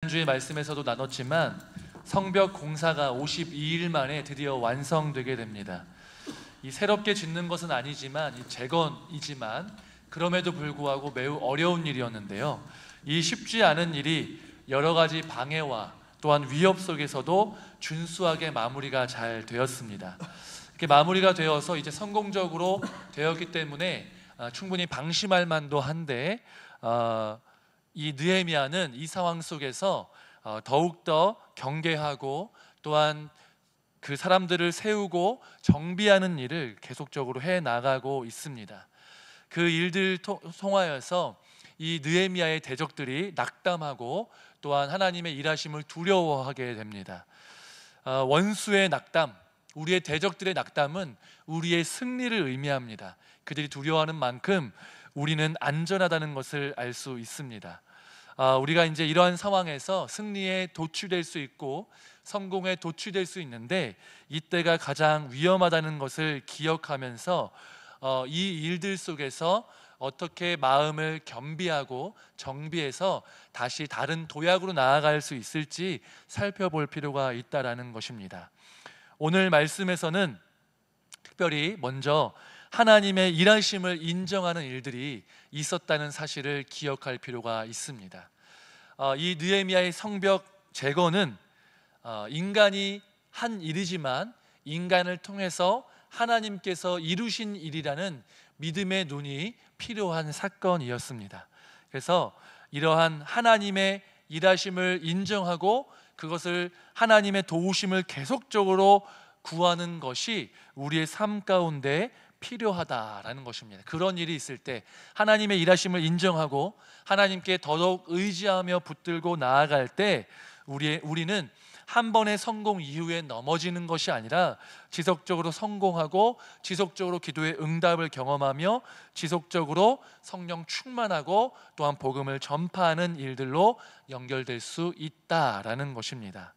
지난주에 말씀에서도 나눴지만 성벽 공사가 52일 만에 드디어 완성되게 됩니다. 이 새롭게 짓는 것은 아니지만 이 재건이지만 그럼에도 불구하고 매우 어려운 일이었는데요. 이 쉽지 않은 일이 여러 가지 방해와 또한 위협 속에서도 준수하게 마무리가 잘 되었습니다. 이렇게 마무리가 되어서 이제 성공적으로 되었기 때문에 충분히 방심할 만도 한데 이 느헤미야는 이 상황 속에서 더욱더 경계하고 또한 그 사람들을 세우고 정비하는 일을 계속적으로 해 나가고 있습니다. 그 일들 통하여서 이 느헤미야의 대적들이 낙담하고 또한 하나님의 일하심을 두려워하게 됩니다. 원수의 낙담, 우리의 대적들의 낙담은 우리의 승리를 의미합니다. 그들이 두려워하는 만큼 우리는 안전하다는 것을 알 수 있습니다. 우리가 이제 이러한 상황에서 승리에 도취될 수 있고 성공에 도취될 수 있는데 이때가 가장 위험하다는 것을 기억하면서 이 일들 속에서 어떻게 마음을 겸비하고 정비해서 다시 다른 도약으로 나아갈 수 있을지 살펴볼 필요가 있다라는 것입니다. 오늘 말씀에서는 특별히 먼저 하나님의 일하심을 인정하는 일들이 있었다는 사실을 기억할 필요가 있습니다. 이 느헤미야의 성벽 재건은 인간이 한 일이지만 인간을 통해서 하나님께서 이루신 일이라는 믿음의 눈이 필요한 사건이었습니다. 그래서 이러한 하나님의 일하심을 인정하고 그것을 하나님의 도우심을 계속적으로 구하는 것이 우리의 삶 가운데 필요하다라는 것입니다. 그런 일이 있을 때 하나님의 일하심을 인정하고 하나님께 더더욱 의지하며 붙들고 나아갈 때 우리는 한 번의 성공 이후에 넘어지는 것이 아니라 지속적으로 성공하고 지속적으로 기도의 응답을 경험하며 지속적으로 성령 충만하고 또한 복음을 전파하는 일들로 연결될 수 있다라는 것입니다.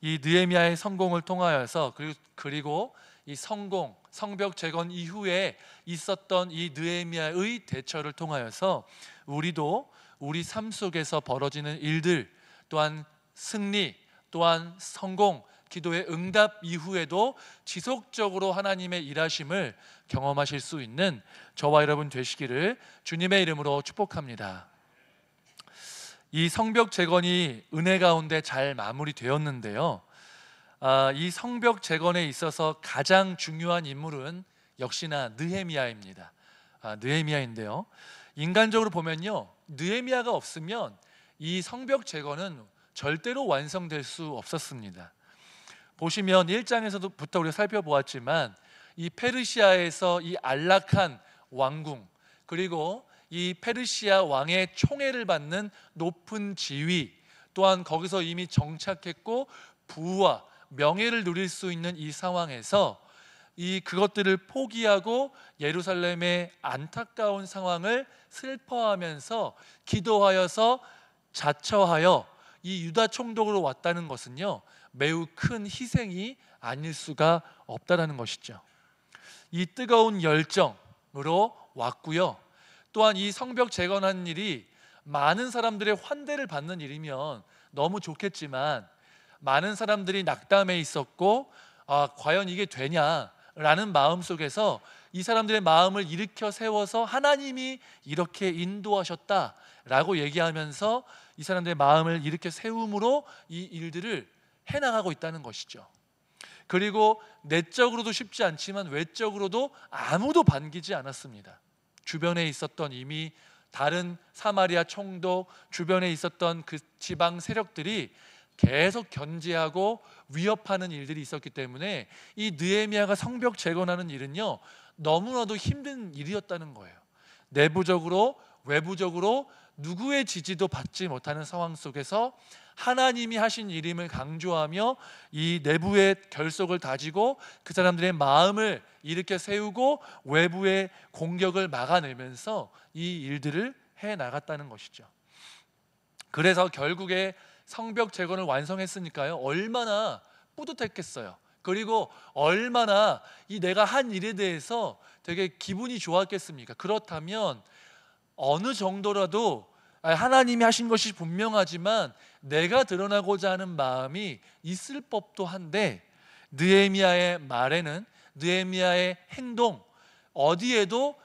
이 느헤미야의 성공을 통하여서 그리고 이 성벽 재건 이후에 있었던 이 느헤미야의 대처를 통하여서 우리도 우리 삶 속에서 벌어지는 일들 또한 승리 또한 성공, 기도의 응답 이후에도 지속적으로 하나님의 일하심을 경험하실 수 있는 저와 여러분 되시기를 주님의 이름으로 축복합니다. 이 성벽 재건이 은혜 가운데 잘 마무리되었는데요. 이 성벽 재건에 있어서 가장 중요한 인물은 역시나 느헤미야입니다. 느헤미야인데요. 인간적으로 보면요, 느헤미야가 없으면 이 성벽 재건은 절대로 완성될 수 없었습니다. 보시면 1장에서부터 우리가 살펴보았지만 이 페르시아에서 이 안락한 왕궁 그리고 이 페르시아 왕의 총애를 받는 높은 지위 또한 거기서 이미 정착했고 부와 명예를 누릴 수 있는 이 상황에서 그것들을 포기하고 예루살렘의 안타까운 상황을 슬퍼하면서 기도하여서 자처하여 이 유다 총독으로 왔다는 것은요 매우 큰 희생이 아닐 수가 없다라는 것이죠. 이 뜨거운 열정으로 왔고요. 또한 이 성벽 재건한 일이 많은 사람들의 환대를 받는 일이면 너무 좋겠지만 많은 사람들이 낙담해 있었고 과연 이게 되냐라는 마음 속에서 이 사람들의 마음을 일으켜 세워서 하나님이 이렇게 인도하셨다라고 얘기하면서 이 사람들의 마음을 일으켜 세움으로 이 일들을 해나가고 있다는 것이죠. 그리고 내적으로도 쉽지 않지만 외적으로도 아무도 반기지 않았습니다. 주변에 있었던 이미 다른 사마리아 총독 주변에 있었던 그 지방 세력들이 계속 견제하고 위협하는 일들이 있었기 때문에 이 느헤미야가 성벽 재건하는 일은요 너무나도 힘든 일이었다는 거예요. 내부적으로 외부적으로 누구의 지지도 받지 못하는 상황 속에서 하나님이 하신 일임을 강조하며 이 내부의 결속을 다지고 그 사람들의 마음을 일으켜 세우고 외부의 공격을 막아내면서 이 일들을 해나갔다는 것이죠. 그래서 결국에 성벽 재건을 완성했으니까요 얼마나 뿌듯했겠어요. 그리고 얼마나 이 내가 한 일에 대해서 되게 기분이 좋았겠습니까? 그렇다면 어느 정도라도 하나님이 하신 것이 분명하지만 내가 드러나고자 하는 마음이 있을 법도 한데, 느헤미야의 말에는, 느헤미야의 행동 어디에도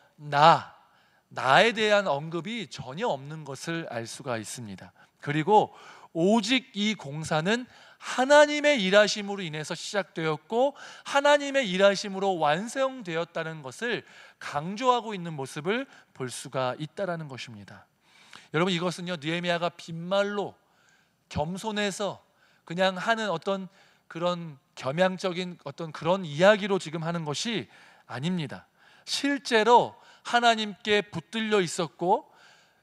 나에 대한 언급이 전혀 없는 것을 알 수가 있습니다. 그리고 오직 이 공사는 하나님의 일하심으로 인해서 시작되었고 하나님의 일하심으로 완성되었다는 것을 강조하고 있는 모습을 볼 수가 있다는 것입니다. 여러분, 이것은요, 느헤미야가 빈말로 겸손해서 그냥 하는 어떤 그런 겸양적인 어떤 그런 이야기로 지금 하는 것이 아닙니다. 실제로 하나님께 붙들려 있었고,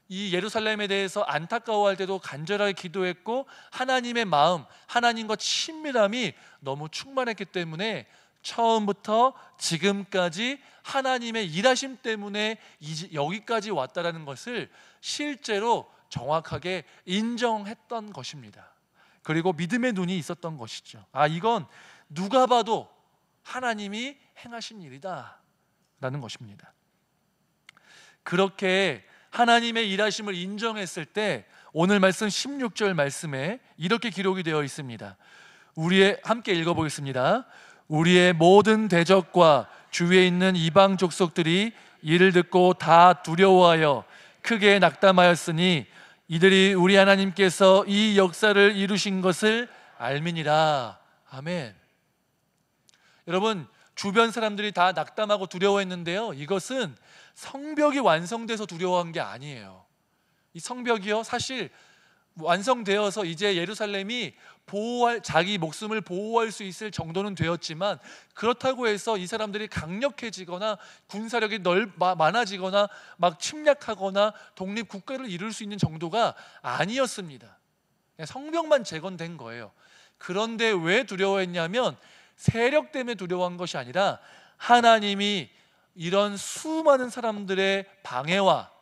이 예루살렘에 대해서 안타까워할 때도 간절하게 기도했고, 하나님의 마음, 하나님과 친밀함이 너무 충만했기 때문에 처음부터 지금까지 하나님의 일하심 때문에 여기까지 왔다라는 것을 실제로 정확하게 인정했던 것입니다. 그리고 믿음의 눈이 있었던 것이죠. 이건 누가 봐도 하나님이 행하신 일이다 라는 것입니다. 그렇게 하나님의 일하심을 인정했을 때 오늘 말씀 16절 말씀에 이렇게 기록이 되어 있습니다. 함께 읽어보겠습니다. 우리의 모든 대적과 주위에 있는 이방 족속들이 이를 듣고 다 두려워하여 크게 낙담하였으니 이들이 우리 하나님께서 이 역사를 이루신 것을 알미니라. 아멘. 여러분, 주변 사람들이 다 낙담하고 두려워했는데요, 이것은 성벽이 완성돼서 두려워한 게 아니에요. 이 성벽이요, 사실 완성되어서 이제 예루살렘이 자기 목숨을 보호할 수 있을 정도는 되었지만, 그렇다고 해서 이 사람들이 강력해지거나 군사력이 많아지거나 막 침략하거나 독립국가를 이룰 수 있는 정도가 아니었습니다. 그냥 성벽만 재건된 거예요. 그런데 왜 두려워했냐면 세력 때문에 두려워한 것이 아니라 하나님이 이런 수많은 사람들의 방해와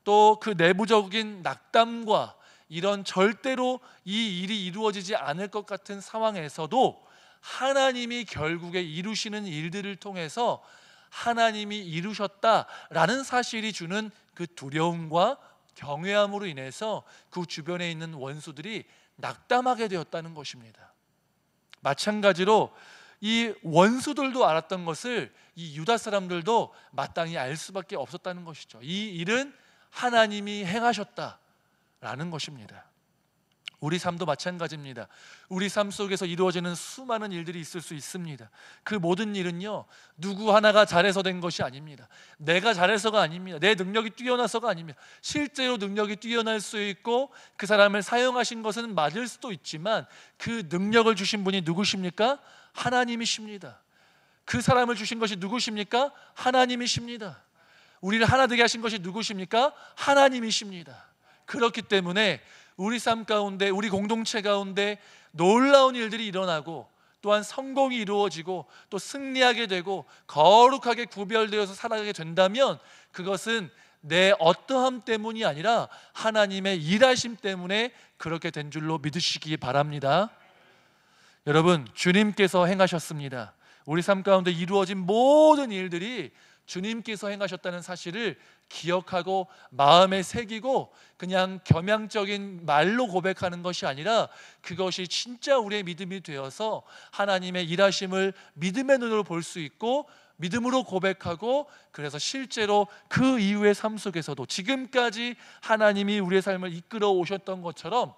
또 그 내부적인 낙담과 이런 절대로 이 일이 이루어지지 않을 것 같은 상황에서도 하나님이 결국에 이루시는 일들을 통해서 하나님이 이루셨다라는 사실이 주는 그 두려움과 경외함으로 인해서 그 주변에 있는 원수들이 낙담하게 되었다는 것입니다. 마찬가지로 이 원수들도 알았던 것을 이 유다 사람들도 마땅히 알 수밖에 없었다는 것이죠. 이 일은 하나님이 행하셨다라는 것입니다. 우리 삶도 마찬가지입니다. 우리 삶 속에서 이루어지는 수많은 일들이 있을 수 있습니다. 그 모든 일은요, 누구 하나가 잘해서 된 것이 아닙니다. 내가 잘해서가 아닙니다. 내 능력이 뛰어나서가 아닙니다. 실제로 능력이 뛰어날 수 있고 그 사람을 사용하신 것은 맞을 수도 있지만 그 능력을 주신 분이 누구십니까? 하나님이십니다. 그 사람을 주신 것이 누구십니까? 하나님이십니다. 우리를 하나 되게 하신 것이 누구십니까? 하나님이십니다. 그렇기 때문에 우리 삶 가운데, 우리 공동체 가운데 놀라운 일들이 일어나고 또한 성공이 이루어지고 또 승리하게 되고 거룩하게 구별되어서 살아가게 된다면 그것은 내 어떠함 때문이 아니라 하나님의 일하심 때문에 그렇게 된 줄로 믿으시기 바랍니다. 여러분, 주님께서 행하셨습니다. 우리 삶 가운데 이루어진 모든 일들이 주님께서 행하셨다는 사실을 기억하고 마음에 새기고 그냥 겸양적인 말로 고백하는 것이 아니라 그것이 진짜 우리의 믿음이 되어서 하나님의 일하심을 믿음의 눈으로 볼 수 있고 믿음으로 고백하고, 그래서 실제로 그 이후의 삶 속에서도 지금까지 하나님이 우리의 삶을 이끌어 오셨던 것처럼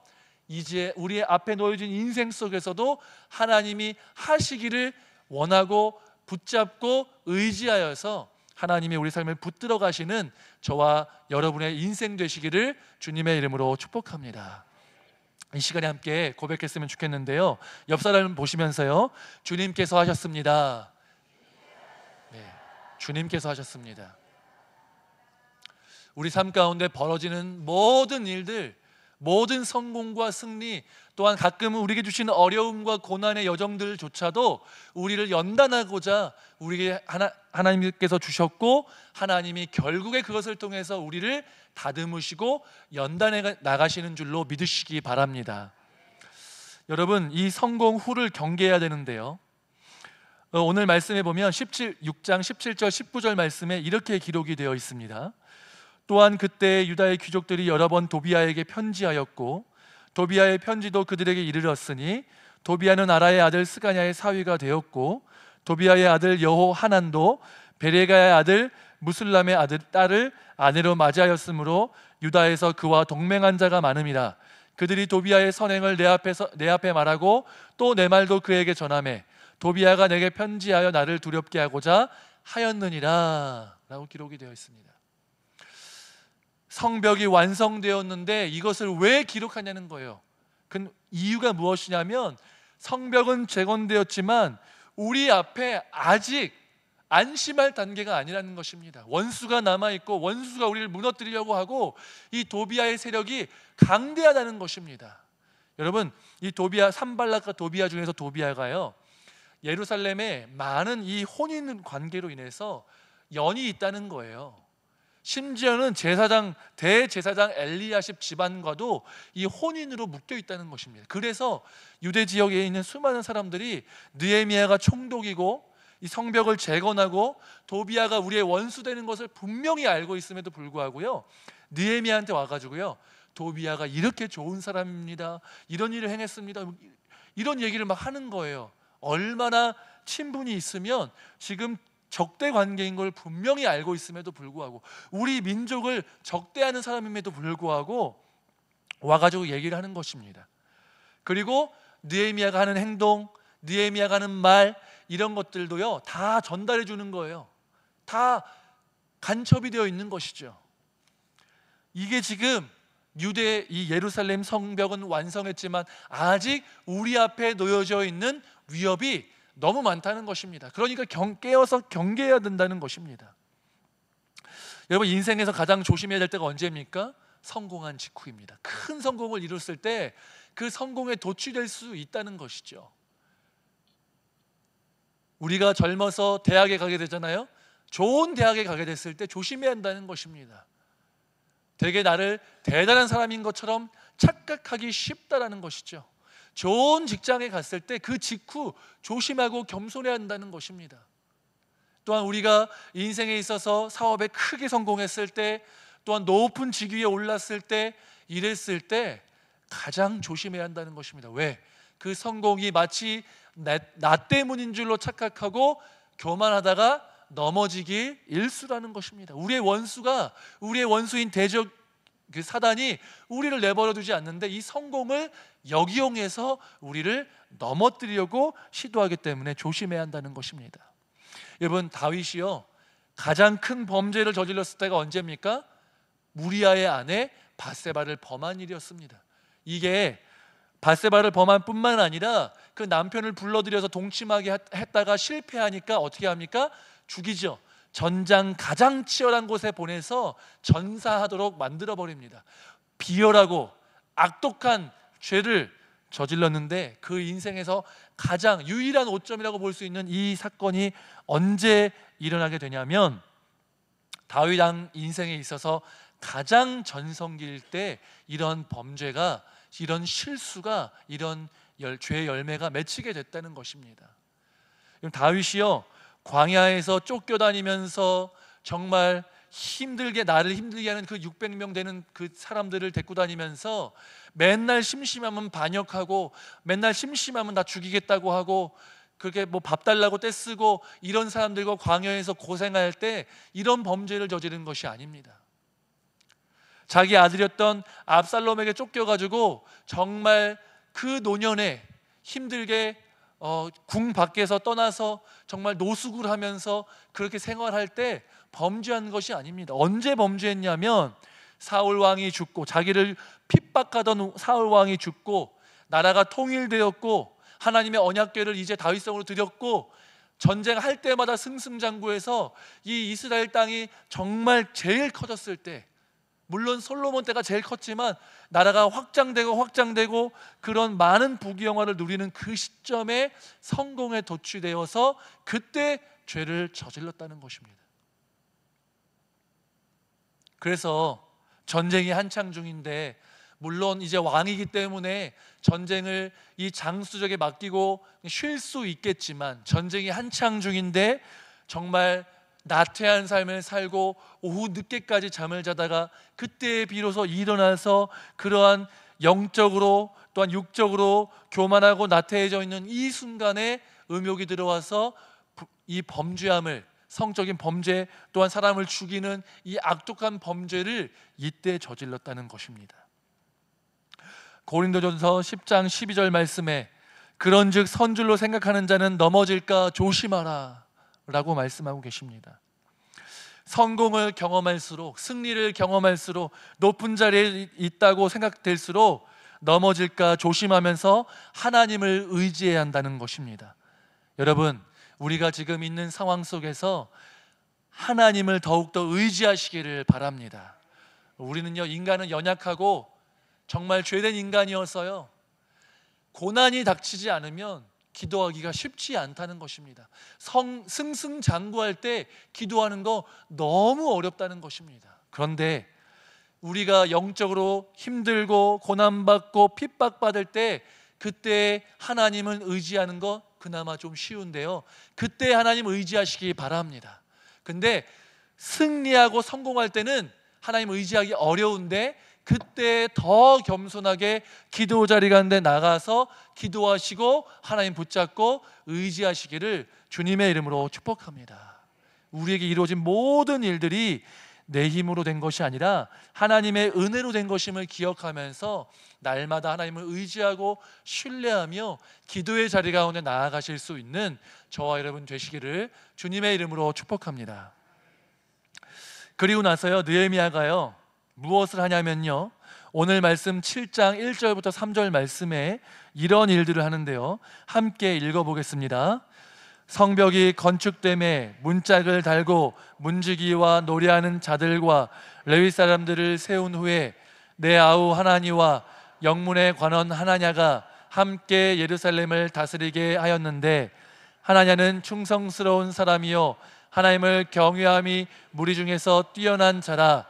이제 우리의 앞에 놓여진 인생 속에서도 하나님이 하시기를 원하고 붙잡고 의지하여서 하나님이 우리 삶을 붙들어 가시는 저와 여러분의 인생 되시기를 주님의 이름으로 축복합니다. 이 시간에 함께 고백했으면 좋겠는데요, 옆 사람을 보시면서요, 주님께서 하셨습니다. 네, 주님께서 하셨습니다. 우리 삶 가운데 벌어지는 모든 일들, 모든 성공과 승리, 또한 가끔은 우리에게 주시는 어려움과 고난의 여정들조차도 우리를 연단하고자 우리에게 하나님께서 주셨고, 하나님이 결국에 그것을 통해서 우리를 다듬으시고 연단해 나가시는 줄로 믿으시기 바랍니다. 여러분, 이 성공 후를 경계해야 되는데요, 오늘 말씀에 보면 6장 17절 19절 말씀에 이렇게 기록이 되어 있습니다. 또한 그때 유다의 귀족들이 여러 번 도비아에게 편지하였고 도비아의 편지도 그들에게 이르렀으니 도비아는 아라의 아들 스가냐의 사위가 되었고 도비아의 아들 여호하난도 베레가의 아들 무술람의 딸을 아내로 맞이하였으므로 유다에서 그와 동맹한 자가 많음이라. 그들이 도비아의 선행을 내 앞에 말하고 또 내 말도 그에게 전하매 도비아가 내게 편지하여 나를 두렵게 하고자 하였느니라 라고 기록이 되어 있습니다. 성벽이 완성되었는데 이것을 왜 기록하냐는 거예요. 그 이유가 무엇이냐면 성벽은 재건되었지만 우리 앞에 아직 안심할 단계가 아니라는 것입니다. 원수가 남아있고 원수가 우리를 무너뜨리려고 하고 이 도비아의 세력이 강대하다는 것입니다. 여러분, 이 도비아, 산발락과 도비아 중에서 도비아가요, 예루살렘에 많은 이 혼인 관계로 인해서 연이 있다는 거예요. 심지어는 대제사장 엘리야십 집안과도 이 혼인으로 묶여 있다는 것입니다. 그래서 유대 지역에 있는 수많은 사람들이 느헤미야가 총독이고 이 성벽을 재건하고 도비아가 우리의 원수 되는 것을 분명히 알고 있음에도 불구하고요, 느헤미야한테 와가지고요, 도비아가 이렇게 좋은 사람입니다, 이런 일을 행했습니다, 이런 얘기를 막 하는 거예요. 얼마나 친분이 있으면 지금 적대 관계인 걸 분명히 알고 있음에도 불구하고, 우리 민족을 적대하는 사람임에도 불구하고 와가지고 얘기를 하는 것입니다. 그리고 느헤미야가 하는 행동, 느헤미야가 하는 말, 이런 것들도요 다 전달해 주는 거예요. 다 간첩이 되어 있는 것이죠. 이게 지금 이 예루살렘 성벽은 완성했지만 아직 우리 앞에 놓여져 있는 위협이 너무 많다는 것입니다. 그러니까 깨어서 경계해야 된다는 것입니다. 여러분, 인생에서 가장 조심해야 될 때가 언제입니까? 성공한 직후입니다. 큰 성공을 이뤘을 때 그 성공에 도취될 수 있다는 것이죠. 우리가 젊어서 대학에 가게 되잖아요. 좋은 대학에 가게 됐을 때 조심해야 한다는 것입니다. 되게 나를 대단한 사람인 것처럼 착각하기 쉽다라는 것이죠. 좋은 직장에 갔을 때 그 직후 조심하고 겸손해야 한다는 것입니다. 또한 우리가 인생에 있어서 사업에 크게 성공했을 때, 또한 높은 직위에 올랐을 때, 이랬을 때 가장 조심해야 한다는 것입니다. 왜? 그 성공이 마치 나 때문인 줄로 착각하고 교만하다가 넘어지기 일쑤라는 것입니다. 우리의 원수인 대적 그 사단이 우리를 내버려 두지 않는데 이 성공을 역이용해서 우리를 넘어뜨리려고 시도하기 때문에 조심해야 한다는 것입니다. 여러분, 다윗이요 가장 큰 범죄를 저질렀을 때가 언제입니까? 우리아의 아내 밧세바를 범한 일이었습니다. 이게 밧세바를 범한 뿐만 아니라 그 남편을 불러들여서 동침하게 했다가 실패하니까 어떻게 합니까? 죽이죠. 전장 가장 치열한 곳에 보내서 전사하도록 만들어버립니다. 비열하고 악독한 죄를 저질렀는데 그 인생에서 가장 유일한 오점이라고 볼 수 있는 이 사건이 언제 일어나게 되냐면, 다윗 왕 인생에 있어서 가장 전성기일 때 이런 범죄가, 이런 실수가, 이런 죄의 열매가 맺히게 됐다는 것입니다. 다윗이요 광야에서 쫓겨다니면서 정말 나를 힘들게 하는 그 600명 되는 그 사람들을 데리고 다니면서 맨날 심심하면 반역하고, 맨날 심심하면 나 죽이겠다고 하고, 그렇게 뭐 밥 달라고 떼쓰고, 이런 사람들과 광야에서 고생할 때 이런 범죄를 저지른 것이 아닙니다. 자기 아들이었던 압살롬에게 쫓겨가지고 정말 그 노년에 힘들게 궁 밖에서 떠나서 정말 노숙을 하면서 그렇게 생활할 때 범죄한 것이 아닙니다. 언제 범죄했냐면, 사울 왕이 죽고, 자기를 핍박하던 사울 왕이 죽고, 나라가 통일되었고, 하나님의 언약궤를 이제 다윗성으로 드렸고, 전쟁할 때마다 승승장구해서 이 이스라엘 땅이 정말 제일 커졌을 때, 물론 솔로몬 때가 제일 컸지만 나라가 확장되고 그런 많은 부귀영화를 누리는 그 시점에 성공에 도취되어서 그때 죄를 저질렀다는 것입니다. 그래서 전쟁이 한창 중인데, 물론 이제 왕이기 때문에 전쟁을 이 장수적에 맡기고 쉴 수 있겠지만, 전쟁이 한창 중인데 정말 나태한 삶을 살고 오후 늦게까지 잠을 자다가 그때 비로소 일어나서 그러한 영적으로 또한 육적으로 교만하고 나태해져 있는 이 순간에 음욕이 들어와서 이 범죄함을, 성적인 범죄 또한 사람을 죽이는 이 악독한 범죄를 이때 저질렀다는 것입니다. 고린도전서 10장 12절 말씀에 그런즉 선줄로 생각하는 자는 넘어질까 조심하라 라고 말씀하고 계십니다. 성공을 경험할수록, 승리를 경험할수록, 높은 자리에 있다고 생각될수록 넘어질까 조심하면서 하나님을 의지해야 한다는 것입니다. 여러분, 우리가 지금 있는 상황 속에서 하나님을 더욱더 의지하시기를 바랍니다. 우리는요, 인간은 연약하고 정말 죄된 인간이어서요, 고난이 닥치지 않으면 기도하기가 쉽지 않다는 것입니다. 승승장구할 때 기도하는 거 너무 어렵다는 것입니다. 그런데 우리가 영적으로 힘들고 고난받고 핍박받을 때 그때 하나님을 의지하는 거 그나마 좀 쉬운데요, 그때 하나님 의지하시기 바랍니다. 근데 승리하고 성공할 때는 하나님 의지하기 어려운데 그때 더 겸손하게 기도 자리 가운데 나가서 기도하시고 하나님 붙잡고 의지하시기를 주님의 이름으로 축복합니다. 우리에게 이루어진 모든 일들이 내 힘으로 된 것이 아니라 하나님의 은혜로 된 것임을 기억하면서 날마다 하나님을 의지하고 신뢰하며 기도의 자리 가운데 나아가실 수 있는 저와 여러분 되시기를 주님의 이름으로 축복합니다. 그리고 나서요, 느헤미야가요 무엇을 하냐면요, 오늘 말씀 7장 1절부터 3절 말씀에 이런 일들을 하는데요, 함께 읽어보겠습니다. 성벽이 건축됨에 문짝을 달고 문지기와 노래하는 자들과 레위 사람들을 세운 후에 내 아우 하나니와 영문의 관원 하나냐가 함께 예루살렘을 다스리게 하였는데, 하나냐는 충성스러운 사람이요 하나님을 경외함이 무리 중에서 뛰어난 자라.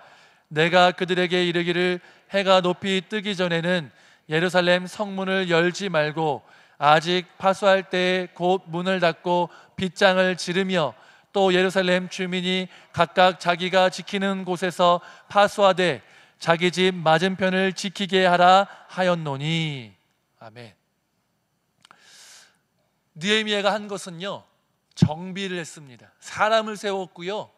내가 그들에게 이르기를 해가 높이 뜨기 전에는 예루살렘 성문을 열지 말고 아직 파수할 때에 곧 문을 닫고 빗장을 지르며 또 예루살렘 주민이 각각 자기가 지키는 곳에서 파수하되 자기 집 맞은편을 지키게 하라 하였노니. 아멘. 느헤미야가 한 것은요, 정비를 했습니다. 사람을 세웠고요,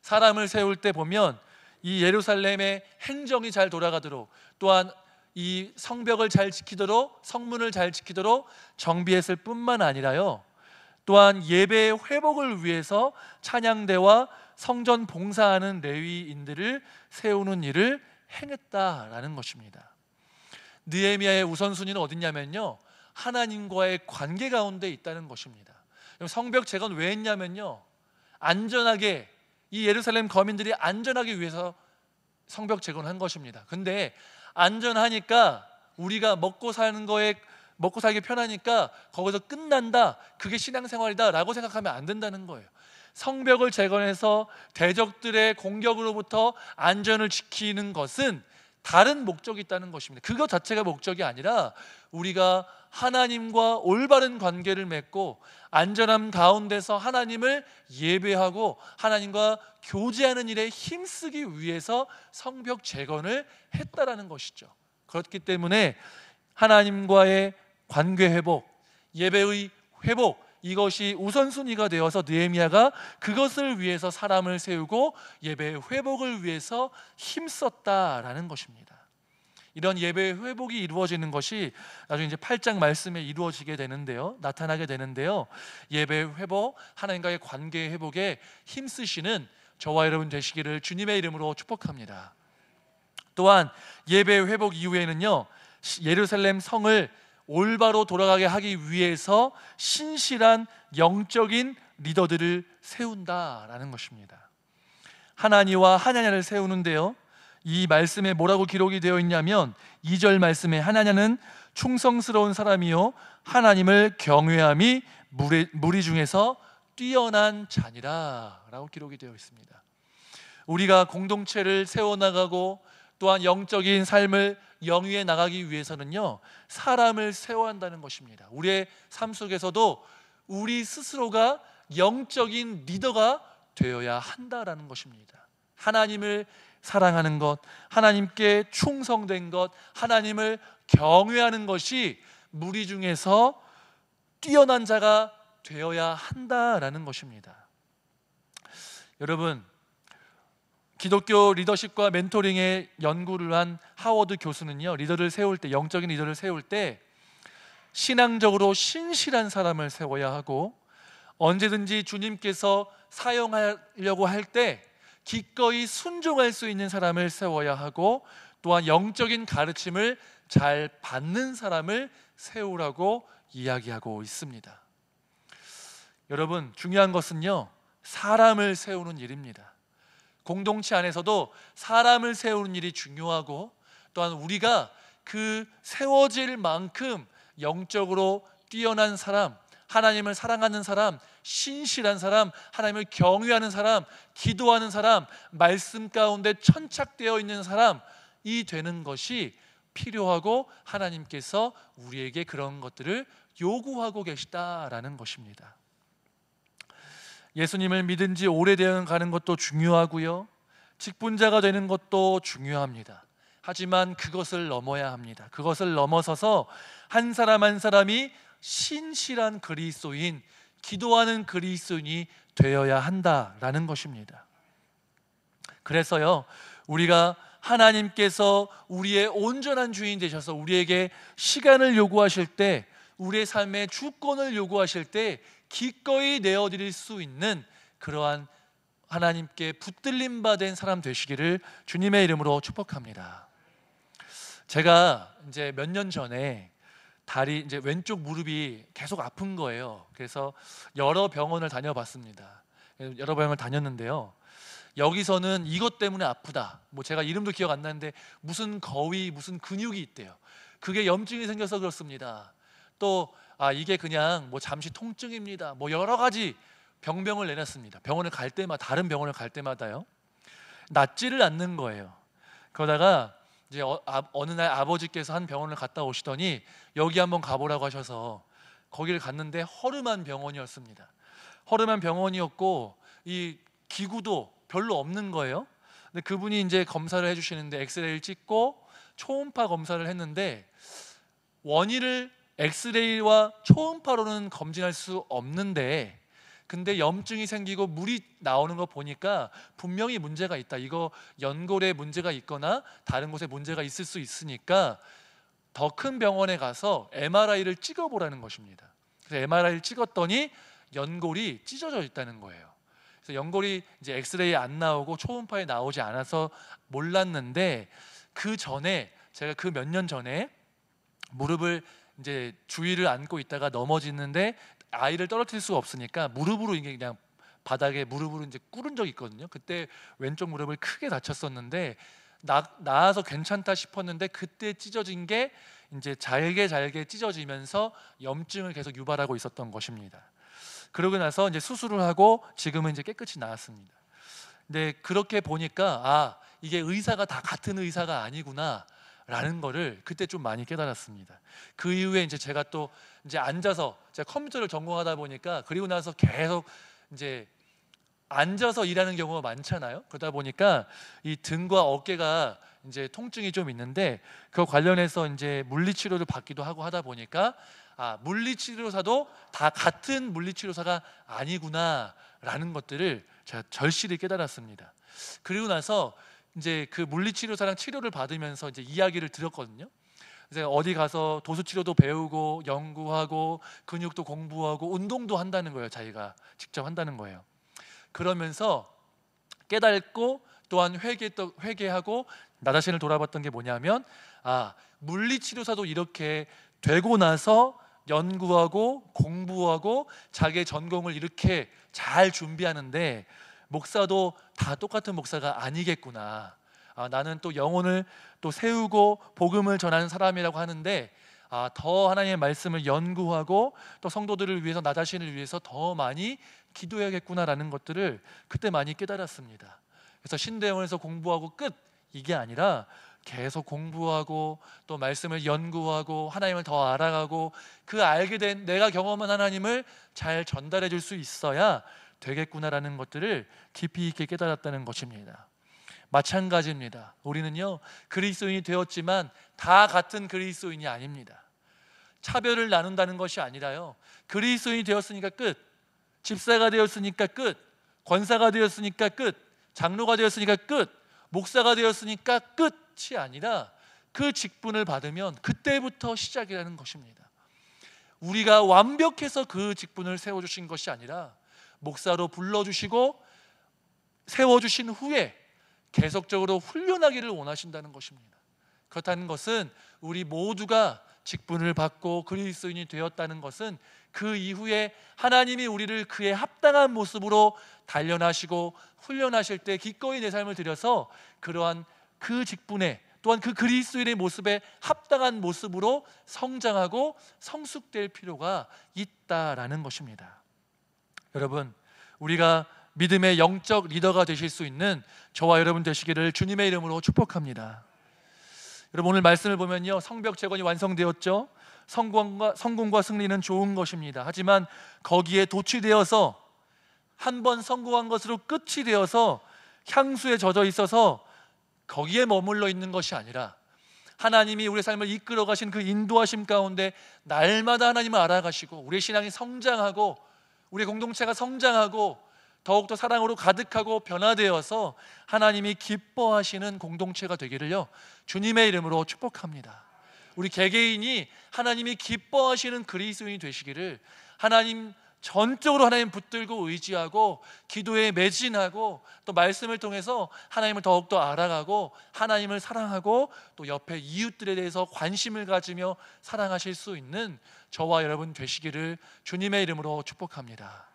사람을 세울 때 보면 이 예루살렘의 행정이 잘 돌아가도록, 또한 이 성벽을 잘 지키도록, 성문을 잘 지키도록 정비했을 뿐만 아니라요, 또한 예배의 회복을 위해서 찬양대와 성전 봉사하는 레위인들을 세우는 일을 행했다라는 것입니다. 느헤미야의 우선순위는 어딨냐면요, 하나님과의 관계 가운데 있다는 것입니다. 성벽 재건 왜 했냐면요, 안전하게, 이 예루살렘 거민들이 안전하기 위해서 성벽 재건한 것입니다. 근데 안전하니까, 우리가 먹고 살기 편하니까 거기서 끝난다, 그게 신앙생활이다 라고 생각하면 안 된다는 거예요. 성벽을 재건해서 대적들의 공격으로부터 안전을 지키는 것은 다른 목적이 있다는 것입니다. 그것 자체가 목적이 아니라 우리가 하나님과 올바른 관계를 맺고 안전함 가운데서 하나님을 예배하고 하나님과 교제하는 일에 힘쓰기 위해서 성벽 재건을 했다라는 것이죠. 그렇기 때문에 하나님과의 관계 회복, 예배의 회복, 이것이 우선순위가 되어서 느헤미야가 그것을 위해서 사람을 세우고 예배의 회복을 위해서 힘썼다라는 것입니다. 이런 예배의 회복이 이루어지는 것이 나중에 이제 8장 말씀에 이루어지게 되는데요, 나타나게 되는데요, 예배의 회복, 하나님과의 관계의 회복에 힘쓰시는 저와 여러분 되시기를 주님의 이름으로 축복합니다. 또한 예배의 회복 이후에는요, 예루살렘 성을 올바로 돌아가게 하기 위해서 신실한 영적인 리더들을 세운다라는 것입니다. 하나니와 하냐냐를 세우는데요, 이 말씀에 뭐라고 기록이 되어 있냐면 2절 말씀에 하나냐는 충성스러운 사람이요 하나님을 경외함이 무리 중에서 뛰어난 자니라 라고 기록이 되어 있습니다. 우리가 공동체를 세워나가고 또한 영적인 삶을 영위해 나가기 위해서는요, 사람을 세워야 한다는 것입니다. 우리의 삶 속에서도 우리 스스로가 영적인 리더가 되어야 한다라는 것입니다. 하나님을 사랑하는 것, 하나님께 충성된 것, 하나님을 경외하는 것이 무리 중에서 뛰어난 자가 되어야 한다라는 것입니다. 여러분, 기독교 리더십과 멘토링에 연구를 한 하워드 교수는요, 리더를 세울 때, 영적인 리더를 세울 때 신앙적으로 신실한 사람을 세워야 하고, 언제든지 주님께서 사용하려고 할 때 기꺼이 순종할 수 있는 사람을 세워야 하고, 또한 영적인 가르침을 잘 받는 사람을 세우라고 이야기하고 있습니다. 여러분, 중요한 것은요, 사람을 세우는 일입니다. 공동체 안에서도 사람을 세우는 일이 중요하고, 또한 우리가 그 세워질 만큼 영적으로 뛰어난 사람, 하나님을 사랑하는 사람, 신실한 사람, 하나님을 경외하는 사람, 기도하는 사람, 말씀 가운데 천착되어 있는 사람이 되는 것이 필요하고, 하나님께서 우리에게 그런 것들을 요구하고 계시다라는 것입니다. 예수님을 믿은 지 오래되어 가는 것도 중요하고요, 직분자가 되는 것도 중요합니다. 하지만 그것을 넘어야 합니다. 그것을 넘어서서 한 사람 한 사람이 신실한 그리스도인, 기도하는 그리스도인이 되어야 한다라는 것입니다. 그래서요, 우리가 하나님께서 우리의 온전한 주인 되셔서 우리에게 시간을 요구하실 때, 우리의 삶의 주권을 요구하실 때 기꺼이 내어드릴 수 있는 그러한 하나님께 붙들림 받은 사람 되시기를 주님의 이름으로 축복합니다. 제가 이제 몇 년 전에 다리 이제 왼쪽 무릎이 계속 아픈 거예요. 그래서 여러 병원을 다녀봤습니다. 여러 병원을 다녔는데요, 여기서는 이것 때문에 아프다, 뭐 제가 이름도 기억 안 나는데 무슨 거위, 무슨 근육이 있대요. 그게 염증이 생겨서 그렇습니다. 또 이게 그냥 뭐 잠시 통증입니다, 뭐 여러 가지 병명을 내놨습니다. 병원을 갈 때마다, 다른 병원을 갈 때마다요, 낫지를 않는 거예요. 그러다가 이제 어느 날 아버지께서 한 병원을 갔다 오시더니 여기 한번 가보라고 하셔서 거기를 갔는데 허름한 병원이었습니다. 허름한 병원이었고 이 기구도 별로 없는 거예요. 근데 그분이 이제 검사를 해주시는데 엑스레이를 찍고 초음파 검사를 했는데, 원인을 엑스레이와 초음파로는 검진할 수 없는데, 근데 염증이 생기고 물이 나오는 거 보니까 분명히 문제가 있다, 이거 연골에 문제가 있거나 다른 곳에 문제가 있을 수 있으니까 더 큰 병원에 가서 MRI를 찍어보라는 것입니다. 그래서 MRI를 찍었더니 연골이 찢어져 있다는 거예요. 그래서 연골이 이제 엑스레이에 안 나오고 초음파에 나오지 않아서 몰랐는데, 그 전에 제가 그 몇 년 전에 무릎을 이제 주위를 안고 있다가 넘어지는데 아이를 떨어뜨릴 수가 없으니까 무릎으로 이게 그냥 바닥에 무릎으로 이제 꿇은 적이 있거든요. 그때 왼쪽 무릎을 크게 다쳤었는데 나아서 괜찮다 싶었는데, 그때 찢어진 게 이제 잘게 찢어지면서 염증을 계속 유발하고 있었던 것입니다. 그러고 나서 이제 수술을 하고 지금은 이제 깨끗이 나았습니다. 근데 그렇게 보니까 이게 의사가 다 같은 의사가 아니구나 라는 거를 그때 좀 많이 깨달았습니다. 그 이후에 이제 제가 또 이제 앉아서 제가 컴퓨터를 전공하다 보니까, 그리고 나서 계속 이제 앉아서 일하는 경우가 많잖아요. 그러다 보니까 이 등과 어깨가 이제 통증이 좀 있는데, 그 관련해서 이제 물리치료를 받기도 하고 하다 보니까 물리치료사도 다 같은 물리치료사가 아니구나라는 것들을 제가 절실히 깨달았습니다. 그리고 나서 이제 그 물리치료사랑 치료를 받으면서 이제 이야기를 들었거든요. 그래서 어디 가서 도수치료도 배우고 연구하고 근육도 공부하고 운동도 한다는 거예요. 자기가 직접 한다는 거예요. 그러면서 깨닫고 또한 회개하고 나 자신을 돌아봤던 게 뭐냐면, 물리치료사도 이렇게 되고 나서 연구하고 공부하고 자기의 전공을 이렇게 잘 준비하는데, 목사도 다 똑같은 목사가 아니겠구나. 나는 또 영혼을 또 세우고 복음을 전하는 사람이라고 하는데, 더 하나님의 말씀을 연구하고 또 성도들을 위해서, 나 자신을 위해서 더 많이 기도해야겠구나라는 것들을 그때 많이 깨달았습니다. 그래서 신대원에서 공부하고 끝, 이게 아니라 계속 공부하고 또 말씀을 연구하고 하나님을 더 알아가고, 그 알게 된 내가 경험한 하나님을 잘 전달해 줄 수 있어야 되겠구나라는 것들을 깊이 있게 깨달았다는 것입니다. 마찬가지입니다. 우리는요, 그리스도인이 되었지만 다 같은 그리스도인이 아닙니다. 차별을 나눈다는 것이 아니라요, 그리스도인이 되었으니까 끝, 집사가 되었으니까 끝, 권사가 되었으니까 끝, 장로가 되었으니까 끝, 목사가 되었으니까 끝이 아니라 그 직분을 받으면 그때부터 시작이라는 것입니다. 우리가 완벽해서 그 직분을 세워주신 것이 아니라 목사로 불러주시고 세워주신 후에 계속적으로 훈련하기를 원하신다는 것입니다. 그렇다는 것은 우리 모두가 직분을 받고 그리스도인이 되었다는 것은 그 이후에 하나님이 우리를 그에 합당한 모습으로 단련하시고 훈련하실 때 기꺼이 내 삶을 들여서 그러한 그 직분에, 또한 그 그리스도인의 모습에 합당한 모습으로 성장하고 성숙될 필요가 있다라는 것입니다. 여러분, 우리가 믿음의 영적 리더가 되실 수 있는 저와 여러분 되시기를 주님의 이름으로 축복합니다. 여러분, 오늘 말씀을 보면요, 성벽 재건이 완성되었죠. 성공과 승리는 좋은 것입니다. 하지만 거기에 도취되어서 한 번 성공한 것으로 끝이 되어서 향수에 젖어 있어서 거기에 머물러 있는 것이 아니라 하나님이 우리의 삶을 이끌어 가신 그 인도하심 가운데 날마다 하나님을 알아가시고 우리의 신앙이 성장하고 우리의 공동체가 성장하고 더욱더 사랑으로 가득하고 변화되어서 하나님이 기뻐하시는 공동체가 되기를요, 주님의 이름으로 축복합니다. 우리 개개인이 하나님이 기뻐하시는 그리스도인이 되시기를, 하나님 전적으로 하나님 붙들고 의지하고 기도에 매진하고 또 말씀을 통해서 하나님을 더욱더 알아가고 하나님을 사랑하고 또 옆에 이웃들에 대해서 관심을 가지며 사랑하실 수 있는 저와 여러분 되시기를 주님의 이름으로 축복합니다.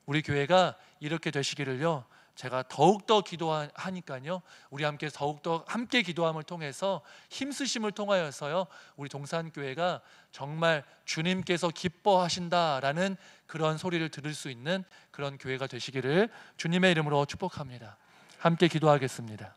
우리 교회가 이렇게 되시기를요, 제가 더욱더 기도하니까요, 우리 함께 더욱더 함께 기도함을 통해서 힘쓰심을 통하여서요, 우리 동산교회가 정말 주님께서 기뻐하신다라는 그런 소리를 들을 수 있는 그런 교회가 되시기를 주님의 이름으로 축복합니다. 함께 기도하겠습니다.